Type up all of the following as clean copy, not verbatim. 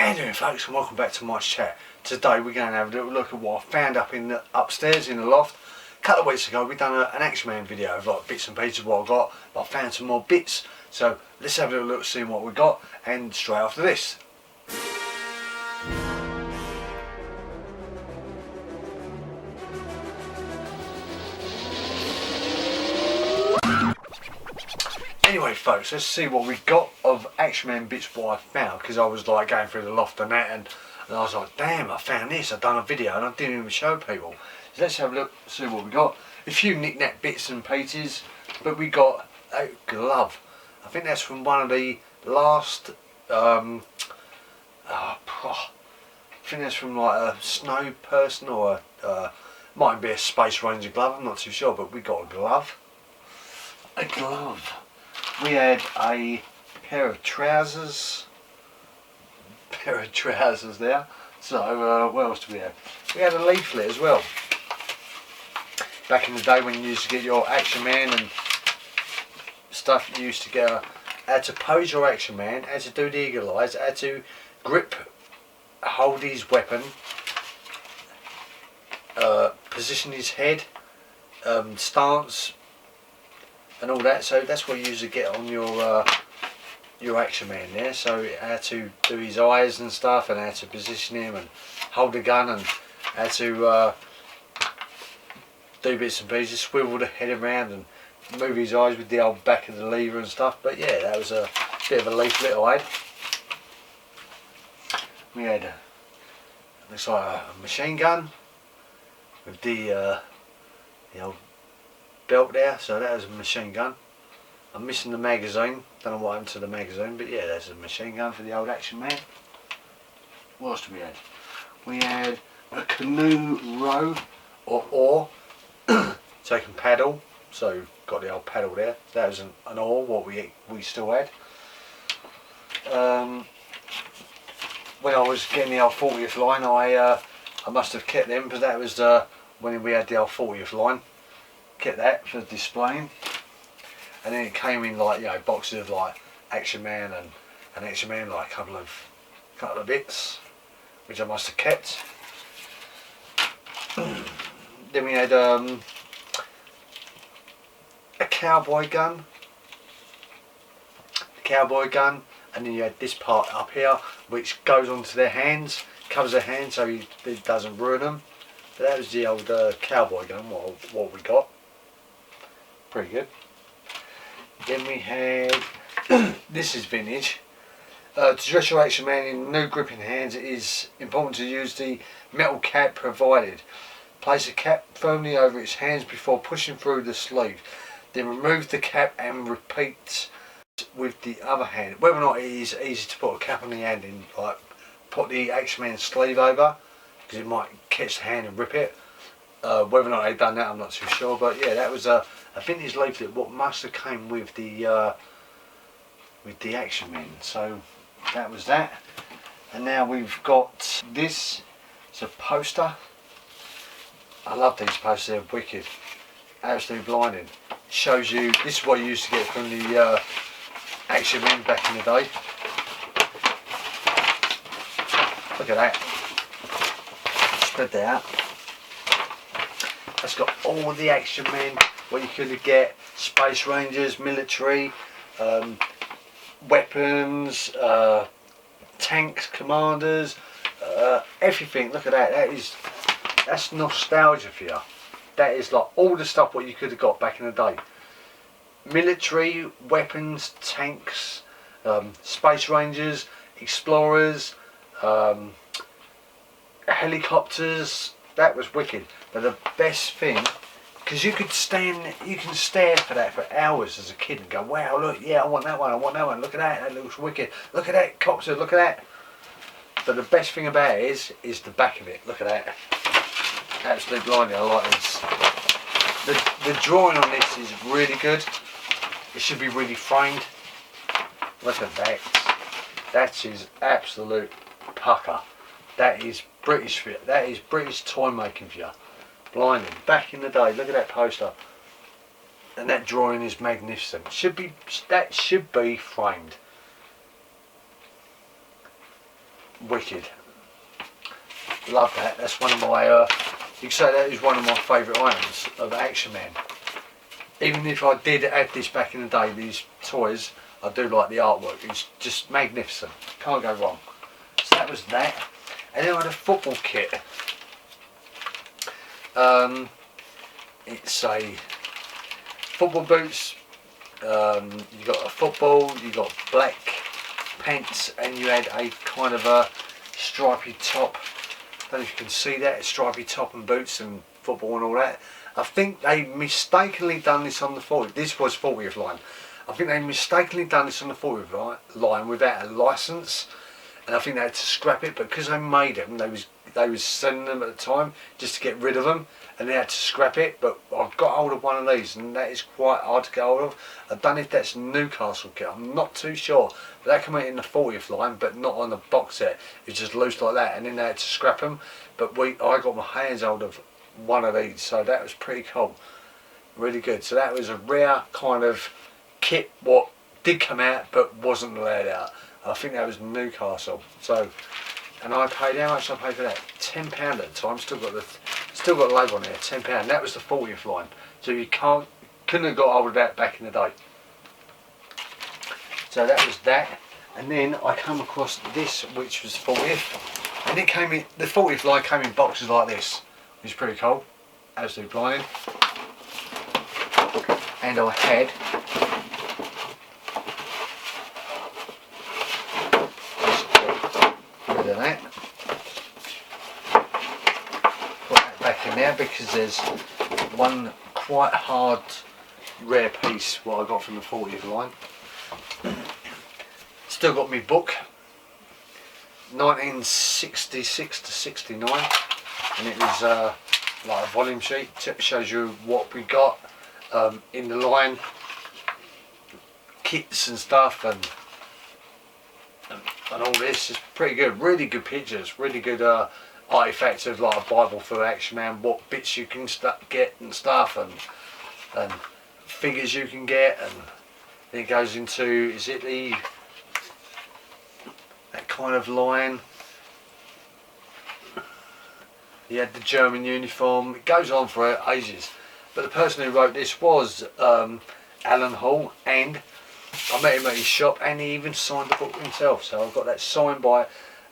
How you doing, folks, and welcome back to my chat. Today we're going to have a little look at what I found up in the upstairs in the loft. A couple of weeks ago we done an actionman video of like bits and pieces of what I got, but I found some more bits. So let's have a little look, see what we got, and straight after this. Anyway, folks, let's see what we got of actionman bits what I found, because I was like going through the loft and that, and I was like, damn, I found this, I've done a video and I didn't even show people. So let's have a look, see what we got. A few knick-knack bits and pieces, but we got a glove. I think that's from one of the last, I think that's from like a snow person, or might be a Space Ranger glove, I'm not too sure, but we got a glove. A glove. We had a pair of trousers. There. So what else do we have? We had a leaflet as well. Back in the day when you used to get your action man and stuff, you used to get how to pose your action man, how to do the eagle eyes, how to grip, hold his weapon, position his head, stance, and all that. So that's what you usually get on your action man there. So how to do his eyes and stuff, and how to position him and hold the gun, and how to do bits and pieces, swivel the head around and move his eyes with the old back of the lever and stuff. But yeah, that was a bit of a leaflet I had. We had looks like a machine gun with the old belt there, so that was a machine gun. I'm missing the magazine, don't know what happened to the magazine, but yeah, that's a machine gun for the old action man. What else did we have? We had a canoe row, or oar, so you can paddle, so got the old paddle there. That was an oar, what we still had. When I was getting the old 40th line, I must have kept them, because that was when we had the old 40th line. Kept that for displaying, and then it came in like, you know, boxes of like action man and action man, like a couple of bits which I must have kept. Then we had a cowboy gun, and then you had this part up here which goes onto their hands, covers their hands so it doesn't ruin them. But that was the old cowboy gun, what we got. Pretty good. Then we had this is vintage. To dress your action man in new gripping hands, it is important to use the metal cap provided. Place the cap firmly over its hands before pushing through the sleeve. Then remove the cap and repeat with the other hand. Whether or not it is easy to put a cap on the hand and like put the action man's sleeve over, because it might catch the hand and rip it. Whether or not they've done that, I'm not too sure, but yeah, that was a vintage leaflet what must have came with the action man. So that was that. And now we've got this. It's a poster. I love these posters, they're wicked, absolutely blinding. It shows you, this is what you used to get from the action men back in the day. Look at that. Spread that out. That's got all the action men, what you could get, Space Rangers, military, weapons, tanks, commanders, everything. Look at that. That's nostalgia for you. That is like all the stuff what you could have got back in the day. Military, weapons, tanks, Space Rangers, explorers, helicopters. That was wicked. But the best thing, because you can stare for that for hours as a kid and go, wow, look, yeah, I want that one, look at that looks wicked, look at that copter, look at that. But the best thing about it is the back of it. Look at that. Absolutely blinding. I like this. The drawing on this is really good. It should be really framed. Look at that. That is absolute pucker. That is British for you. That is British toy making for you. Blinding. Back in the day, look at that poster. And that drawing is magnificent. That should be framed. wicked. Love that. That's one of my, you can say that is one of my favourite items of Action Man. Even if I did have this back in the day, these toys, I do like the artwork. It's just magnificent. Can't go wrong. So that was that. And then I had a football kit. It's a football boots. You got a football. You got black pants, and you had a kind of a stripy top. I don't know if you can see that, stripy top and boots and football and all that. I think they mistakenly done this on the 40th. This was 40th line. I think they mistakenly done this on the 40th line without a license, and I think they had to scrap it. But because they made them, they was selling them at the time just to get rid of them, and they had to scrap it. But I've got hold of one of these, and that is quite hard to get hold of. I don't know if that's Newcastle kit. I'm not too sure. But that came out in the 40th line, but not on the box set. It's just loose like that, and then they had to scrap them. But I got my hands hold of one of these, so that was pretty cool. Really good. So that was a rare kind of kit what did come out but wasn't allowed out. I think that was Newcastle. So, and I paid, how much did I pay for that? £10 at the time. Still got the label on there. £10. That was the 40th line. So you couldn't have got hold of that back in the day. So that was that. And then I come across this, which was 40th, and it came in. The 40th line came in boxes like this, which is pretty cool. Absolutely blinding. And I had rid of that. Put that back in there because there's one quite hard, rare piece what I got from the 40th line. Still got my book, 1966 to 69, and it was like a volume sheet. Shows you what we got in the line, kits and stuff, and all this. Is pretty good. Really good pictures. Really good artifacts of like a Bible for Action Man. What bits you can get and stuff, and figures you can get, and then it goes into, is it that kind of line. He had the German uniform. It goes on for ages. But the person who wrote this was Alan Hall, and I met him at his shop, and he even signed the book himself. So I've got that signed by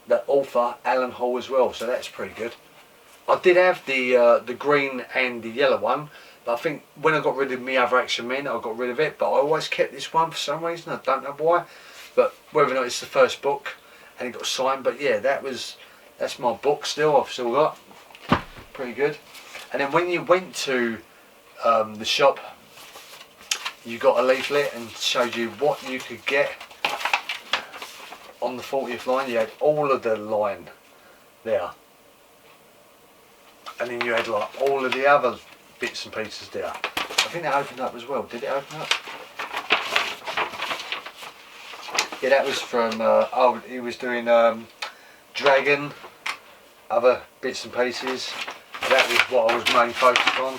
the author Alan Hall as well. So that's pretty good. I did have the green and the yellow one, but I think when I got rid of my other Action Men, I got rid of it. But I always kept this one for some reason. I don't know why. But whether or not it's the first book, and it got signed. But yeah, that's my book still. I've still got. Pretty good. And then when you went to the shop, you got a leaflet and showed you what you could get on the 40th line. You had all of the line there, and then you had like all of the other bits and pieces there. I think that opened up as well. Did it open up? Yeah, that was from oh, he was doing Dragon, other bits and pieces. That was what I was mainly focused on,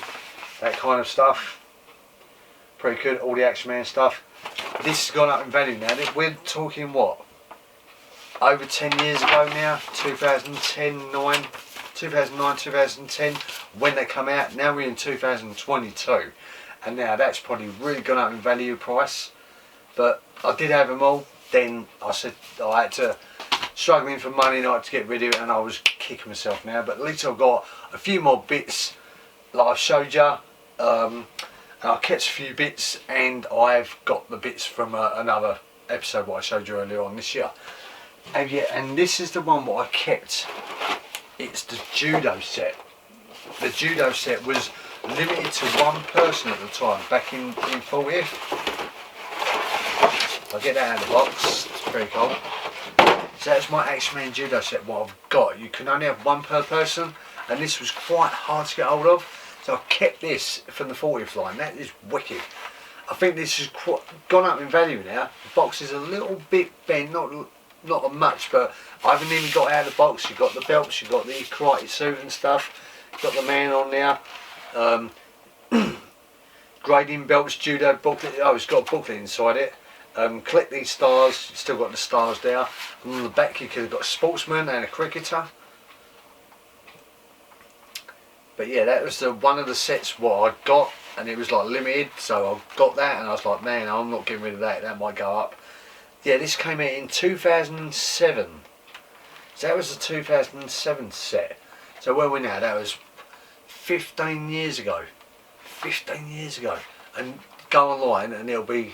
that kind of stuff. Pretty good, all the Action Man stuff. This has gone up in value now. We're talking what? Over 10 years ago now, 2009, 2010, when they come out. Now we're in 2022. And now that's probably really gone up in value price. But I did have them all. Then I said I had to, struggling for money and I had to get rid of it, and I was kicking myself now. But at least I've got a few more bits like I showed you. And I kept a few bits, and I've got the bits from another episode what I showed you earlier on this year. And yeah, and this is the one what I kept. It's the Judo Set. The Judo Set was limited to one person at the time, back in 40th. I'll get that out of the box. It's pretty cool. So that's my Action Man Judo Set, what I've got. You can only have one per person, and this was quite hard to get hold of. So I kept this from the 40th line. That is wicked. I think this has gone up in value now. The box is a little bit bent, not much, but I haven't even got out of the box. You've got the belts, you've got the karate suit and stuff. You've got the man on there. Grading belts, judo booklet. Oh, it's got a booklet inside it. Collect these stars, still got the stars there, and on the back you could have got a sportsman and a cricketer. But yeah, that was one of the sets what I got, and it was like limited, so I got that and I was like, man, I'm not getting rid of that, that might go up. Yeah, this came out in 2007, so that was the 2007 set. So where are we now? That was 15 years ago. 15 years ago. And go online and it'll be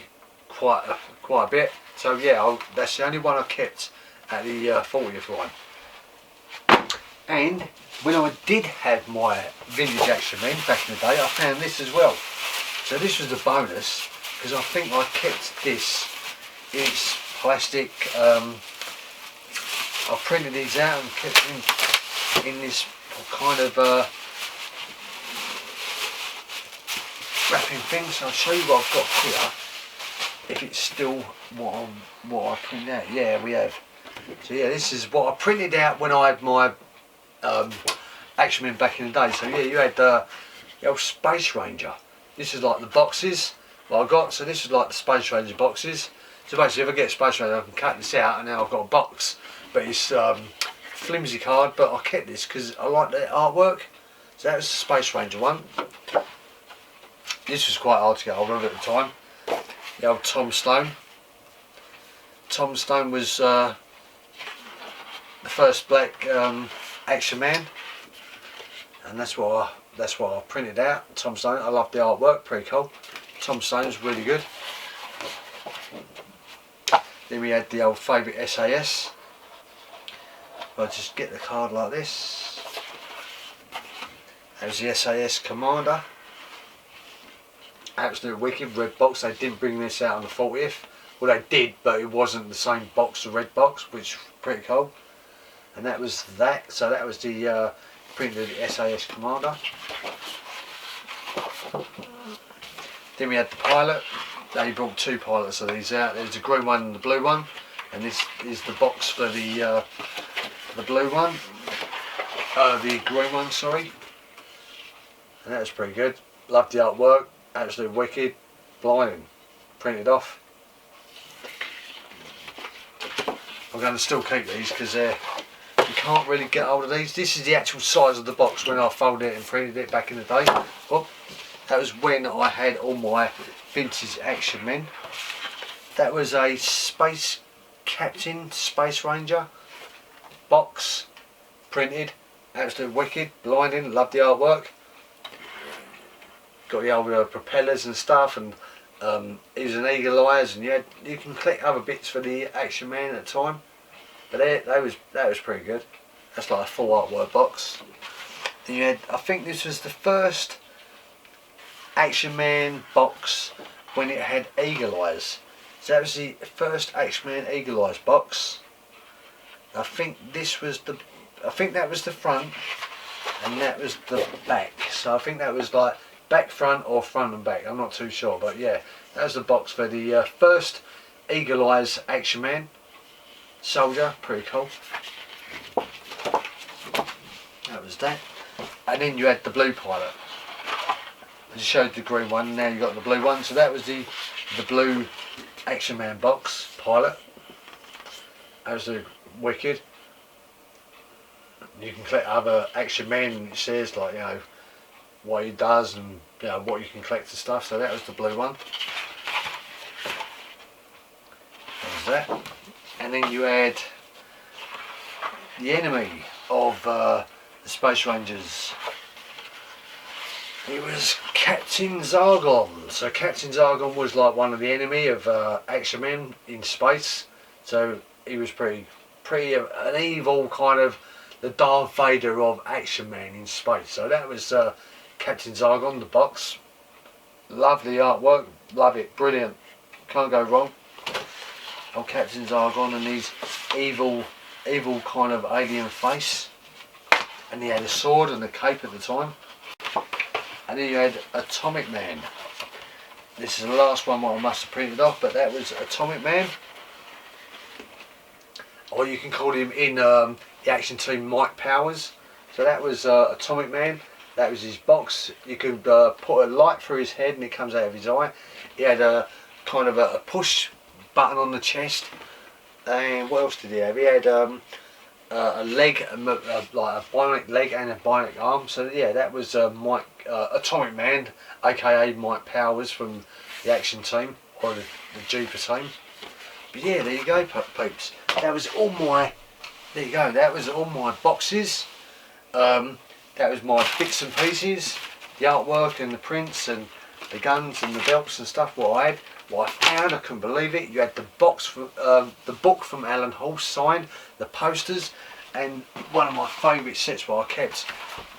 quite a bit. So yeah, that's the only one I kept at the 40th line. And when I did have my vintage actionman back in the day, I found this as well. So this was the bonus, because I think I kept this. It's plastic. I printed these out and kept them in this kind of wrapping thing. So I'll show you what I've got here. If it's still what I printed out. Yeah, we have. So yeah, this is what I printed out when I had my actionman back in the day. So yeah, you had the old Space Ranger. This is like the boxes what I got. So this is like the Space Ranger boxes. So basically, if I get a Space Ranger, I can cut this out, and now I've got a box. But it's flimsy card, but I kept this because I like the artwork. So that was the Space Ranger one. This was quite hard to get hold of at the time. The old Tom Stone. Tom Stone was the first black action man, and that's what I printed out. Tom Stone. I love the artwork, pretty cool. Tom Stone's really good. Then we had the old favourite SAS. I'll just get the card like this. That was the SAS Commander. Absolute wicked red box. They didn't bring this out on the 40th. Well, they did, but it wasn't the same box, the red box, which was pretty cool. And that was that. So that was the print of the SAS Commander. Then we had the pilot. They brought two pilots of these out. There's the green one and the blue one, and this is the box for the blue one, the green one, sorry. And that was pretty good. Loved the artwork. Absolutely wicked. Blinding. Printed off. I'm going to still keep these because you can't really get hold of these. This is the actual size of the box when I folded it and printed it back in the day. Oh, that was when I had all my vintage action men. That was a Space Captain, Space Ranger box, printed, absolutely wicked, blinding, loved the artwork. Got the old propellers and stuff, and it was an eagle eyes, and you can collect other bits for the action man at the time. But that was pretty good. That's like a full artwork box. Then you had, I think this was the first Action Man box when it had eagle eyes. So that was the first Action Man eagle eyes box. I think this was I think that was the front, and that was the back. So I think that was like back front or front and back. I'm not too sure, but yeah, that was the box for the first eagle eyes Action Man soldier. Pretty cool. That was that. And then you had the blue pilot. I just showed the green one, now you got the blue one. So that was the blue Action Man box pilot. Absolutely wicked. You can collect other Action Men, and it says like, you know, what he does and, you know, what you can collect and stuff. So that was the blue one. That was that. And then you had the enemy of the Space Rangers. It was Captain Zargon. So Captain Zargon was like one of the enemy of Action Men in space. So he was pretty an evil kind of the Darth Vader of Action Man in space. So that was Captain Zargon, the box. Lovely artwork, love it, brilliant, can't go wrong. Old Captain Zargon and his evil kind of alien face, and he had a sword and a cape at the time. And then you had Atomic Man. This is the last one what I must have printed off, but that was Atomic Man, or you can call him in the action team Mike Powers. So that was Atomic Man. That was his box. You could put a light through his head and it comes out of his eye. He had a kind of a push button on the chest. And what else did he have? He had a leg, like a bionic leg and a bionic arm. So yeah, that was Mike, Atomic Man, aka Mike Powers from the Action Team, or the Judo Team. But yeah, there you go, peeps. That was all my, there you go, that was all my boxes. That was my bits and pieces, the artwork and the prints and the guns and the belts and stuff what I had. What I found, I couldn't believe it. You had the box from the book from Alan Hall signed, the posters, and one of my favourite sets what I kept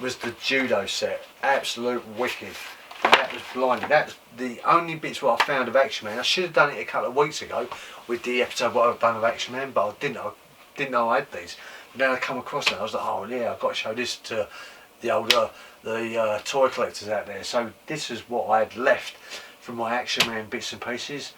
was the Judo Set. Absolute wicked. And that was blinding. That's the only bits what I found of Action Man. I should have done it a couple of weeks ago with the episode what I've done of Action Man, but I didn't know I had these. But then I come across it. I was like, oh yeah, I've got to show this to the older toy collectors out there. So this is what I had left from my Action Man bits and pieces.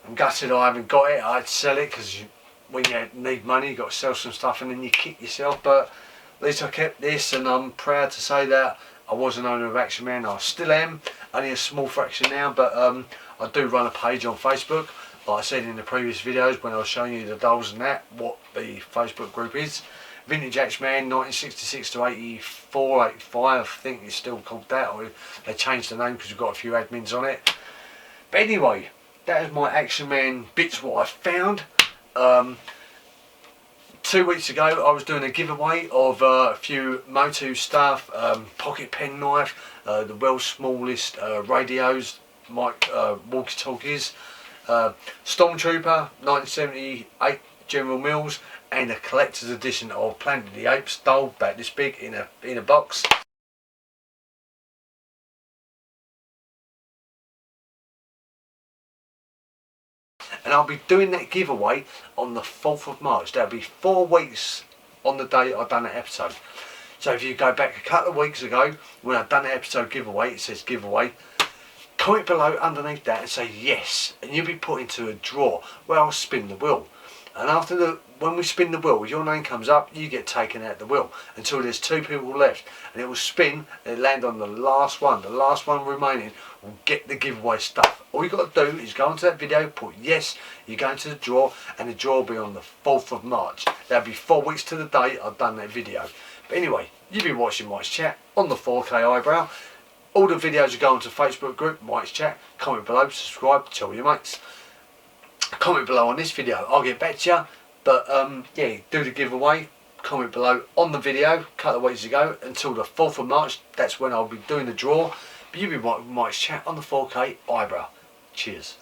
I'm gutted I haven't got it. I'd sell it because when you need money you've got to sell some stuff and then you kick yourself, but at least I kept this, and I'm proud to say that I was an owner of Action Man. I still am, only a small fraction now, but I do run a page on Facebook, like I said in the previous videos when I was showing you the dolls and that, what the Facebook group is. Vintage Actionman 1966 to 84, 85, I think it's still called that, or they changed the name because we've got a few admins on it. But anyway, that is my Action Man bits what I found. 2 weeks ago I was doing a giveaway of a few Motu stuff, pocket pen knife, the world's smallest radios, walkie-talkies, Stormtrooper 1978 General Mills, and a collector's edition of Planet of the Apes doll about this big in a box. And I'll be doing that giveaway on the 4th of March. That'll be 4 weeks on the day I done that episode. So if you go back a couple of weeks ago when I done that episode giveaway, it says giveaway, comment below underneath that and say yes, and you'll be put into a draw where I'll spin the wheel. And after when we spin the wheel, your name comes up, you get taken out the wheel until there's 2 people left, and it will spin and land on the last one. The last one remaining will get the giveaway stuff. All you got to do is go into that video, put yes, you go into the draw, and the draw will be on the 4th of March. That'll be 4 weeks to the day I've done that video. But anyway, you've been watching Mike's Chat on the 4K eyebrow. All the videos are going to the Facebook group, Mike's Chat. Comment below, subscribe, tell your mates. Comment below on this video, I'll get back to you. But yeah, do the giveaway. Comment below on the video a couple of weeks ago until the 4th of March. That's when I'll be doing the draw. But you'll be watching Mike's Chat on the 4K eyebrow. Cheers.